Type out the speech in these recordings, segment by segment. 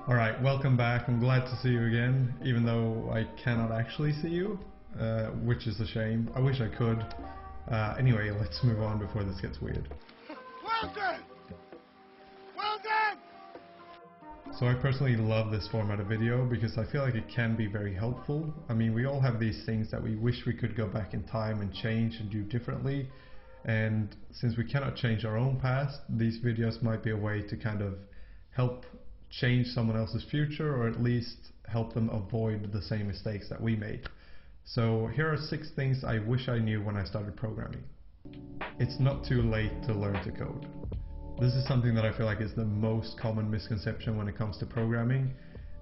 Alright, welcome back. I'm glad to see you again, even though I cannot actually see you, which is a shame. I wish I could. Anyway, let's move on before this gets weird. Well done! Well done! So I personally love this format of video because I feel like it can be very helpful. I mean, we all have these things that we wish we could go back in time and change and do differently. And since we cannot change our own past, these videos might be a way to kind of help change someone else's future, or at least help them avoid the same mistakes that we made. So here are 6 things I wish I knew when I started programming. It's not too late to learn to code. This is something that I feel like is the most common misconception when it comes to programming,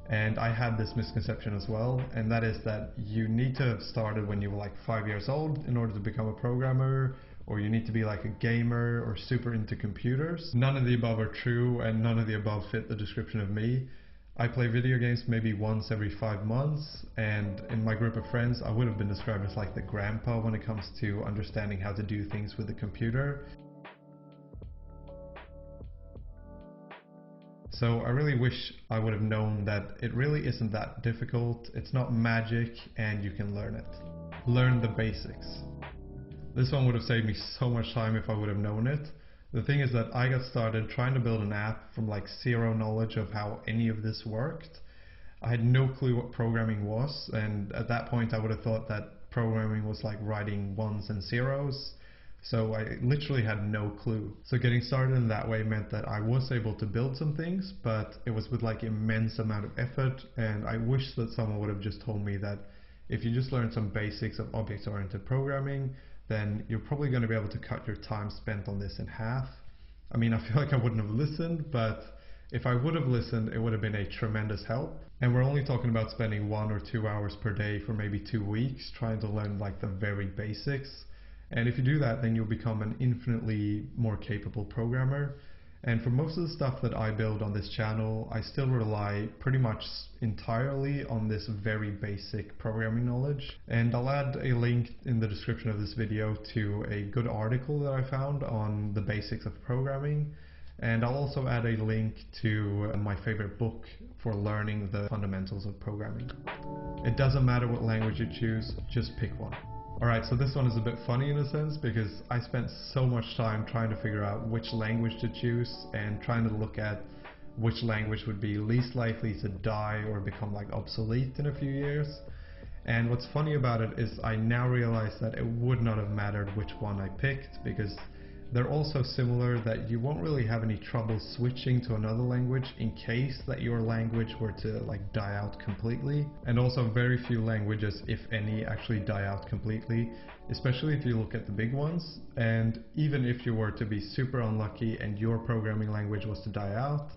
and I had this misconception as well, and that is that you need to have started when you were like 5 years old in order to become a programmer, or you need to be like a gamer or super into computers. None of the above are true, and none of the above fit the description of me. I play video games maybe once every 5 months, and in my group of friends I would have been described as like the grandpa when it comes to understanding how to do things with a computer. So I really wish I would have known that it really isn't that difficult, it's not magic, and you can learn it. Learn the basics. This one would have saved me so much time if I would have known it. The thing is that I got started trying to build an app from like zero knowledge of how any of this worked. I had no clue what programming was, and at that point I would have thought that programming was like writing ones and zeros. So I literally had no clue. So getting started in that way meant that I was able to build some things, but it was with like immense amount of effort, and I wish that someone would have just told me that if you just learn some basics of object-oriented programming, then you're probably going to be able to cut your time spent on this in half. I mean, I feel like I wouldn't have listened, but if I would have listened, it would have been a tremendous help. And we're only talking about spending 1 or 2 hours per day for maybe 2 weeks trying to learn like the very basics. And if you do that, then you'll become an infinitely more capable programmer. And for most of the stuff that I build on this channel, I still rely pretty much entirely on this very basic programming knowledge. And I'll add a link in the description of this video to a good article that I found on the basics of programming. And I'll also add a link to my favorite book for learning the fundamentals of programming. It doesn't matter what language you choose, just pick one. Alright, so this one is a bit funny in a sense because I spent so much time trying to figure out which language to choose and trying to look at which language would be least likely to die or become like obsolete in a few years. And what's funny about it is I now realize that it would not have mattered which one I picked, because they're all so similar that you won't really have any trouble switching to another language in case that your language were to like die out completely. And also very few languages, if any, actually die out completely, especially if you look at the big ones. And even if you were to be super unlucky and your programming language was to die out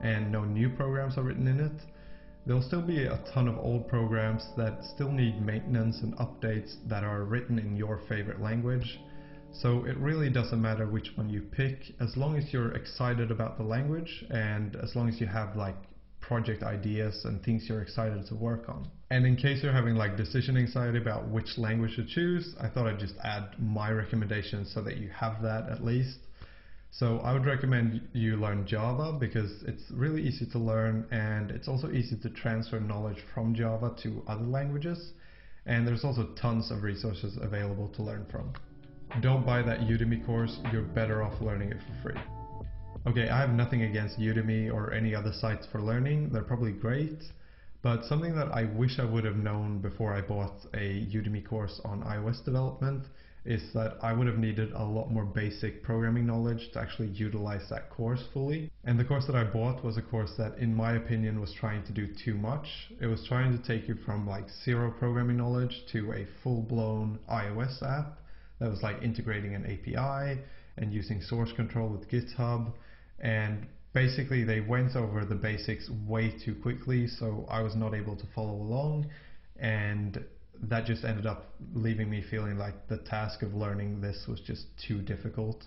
and no new programs are written in it, there'll still be a ton of old programs that still need maintenance and updates that are written in your favorite language. So it really doesn't matter which one you pick, as long as you're excited about the language and as long as you have like project ideas and things you're excited to work on. And in case you're having like decision anxiety about which language to choose, I thought I'd just add my recommendations so that you have that at least. So I would recommend you learn Java because it's really easy to learn, and it's also easy to transfer knowledge from Java to other languages, and there's also tons of resources available to learn from. Don't buy that Udemy course, you're better off learning it for free. Okay, I have nothing against Udemy or any other sites for learning, they're probably great, but something that I wish I would have known before I bought a Udemy course on iOS development is that I would have needed a lot more basic programming knowledge to actually utilize that course fully. And the course that I bought was a course that, in my opinion, was trying to do too much. It was trying to take you from like zero programming knowledge to a full-blown iOS app that was like integrating an API and using source control with GitHub, and basically they went over the basics way too quickly, so I was not able to follow along, and that just ended up leaving me feeling like the task of learning this was just too difficult.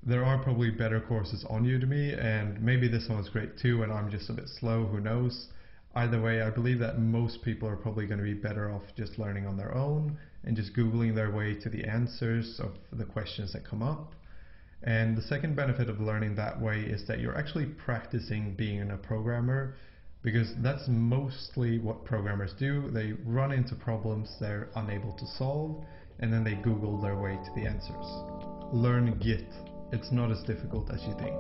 There are probably better courses on Udemy, and maybe this one was great too and I'm just a bit slow, who knows. Either way, I believe that most people are probably going to be better off just learning on their own and just Googling their way to the answers of the questions that come up. And the second benefit of learning that way is that you're actually practicing being a programmer. because that's mostly what programmers do. They run into problems they're unable to solve, and then they Google their way to the answers. Learn Git. It's not as difficult as you think.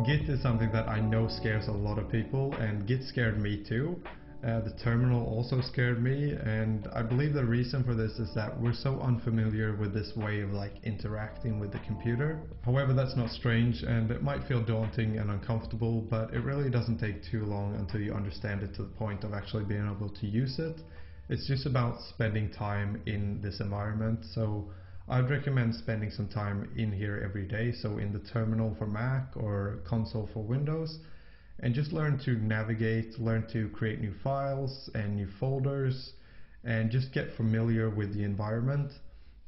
Git is something that I know scares a lot of people, and Git scared me too. The terminal also scared me, and I believe the reason for this is that we're so unfamiliar with this way of interacting with the computer. However, that's not strange, and it might feel daunting and uncomfortable, but it really doesn't take too long until you understand it to the point of actually being able to use it. It's just about spending time in this environment, so I'd recommend spending some time in here every day, so in the terminal for Mac or console for Windows, and just learn to navigate, learn to create new files and new folders, and just get familiar with the environment,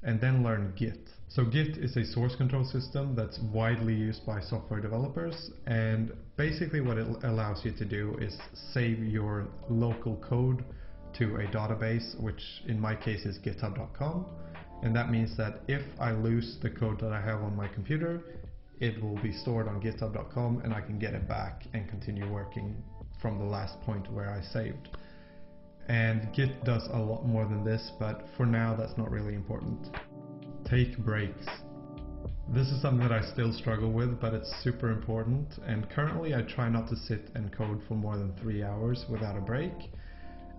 and then learn Git. So Git is a source control system that's widely used by software developers, and basically what it allows you to do is save your local code to a database, which in my case is github.com, and that means that if I lose the code that I have on my computer, it will be stored on github.com and I can get it back and continue working from the last point where I saved. And Git does a lot more than this, but for now that's not really important. Take breaks. This is something that I still struggle with, but it's super important, and currently I try not to sit and code for more than 3 hours without a break.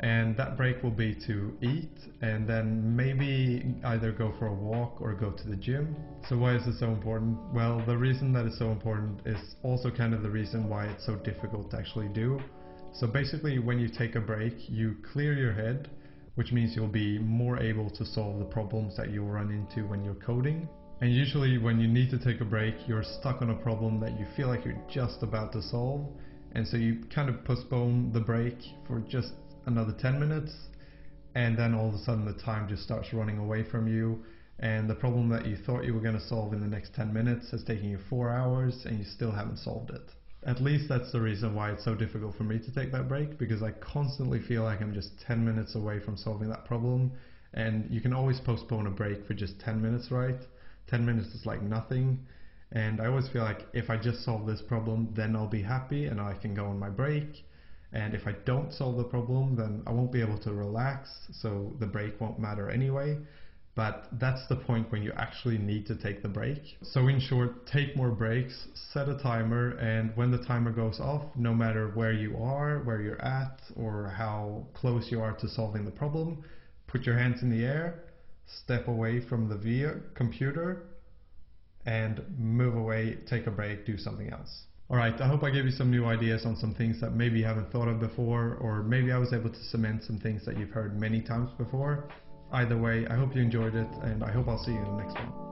And that break will be to eat and then maybe either go for a walk or go to the gym. So why is this so important? Well, the reason that it's so important is also kind of the reason why it's so difficult to actually do. So basically when you take a break, you clear your head, which means you'll be more able to solve the problems that you'll run into when you're coding. And usually when you need to take a break, you're stuck on a problem that you feel like you're just about to solve, and so you kind of postpone the break for just another 10 minutes, and then all of a sudden the time just starts running away from you, and the problem that you thought you were going to solve in the next 10 minutes has taken you 4 hours and you still haven't solved it. At least that's the reason why it's so difficult for me to take that break, because I constantly feel like I'm just 10 minutes away from solving that problem, and you can always postpone a break for just 10 minutes, right? 10 minutes is like nothing, and I always feel like if I just solve this problem, then I'll be happy and I can go on my break. And if I don't solve the problem, then I won't be able to relax, so the break won't matter anyway. But that's the point when you actually need to take the break. So in short, take more breaks, set a timer, and when the timer goes off, no matter where you are, where you're at, or how close you are to solving the problem, put your hands in the air, step away from the computer, and move away, take a break, do something else. Alright, I hope I gave you some new ideas on some things that maybe you haven't thought of before, or maybe I was able to cement some things that you've heard many times before. Either way, I hope you enjoyed it, and I hope I'll see you in the next one.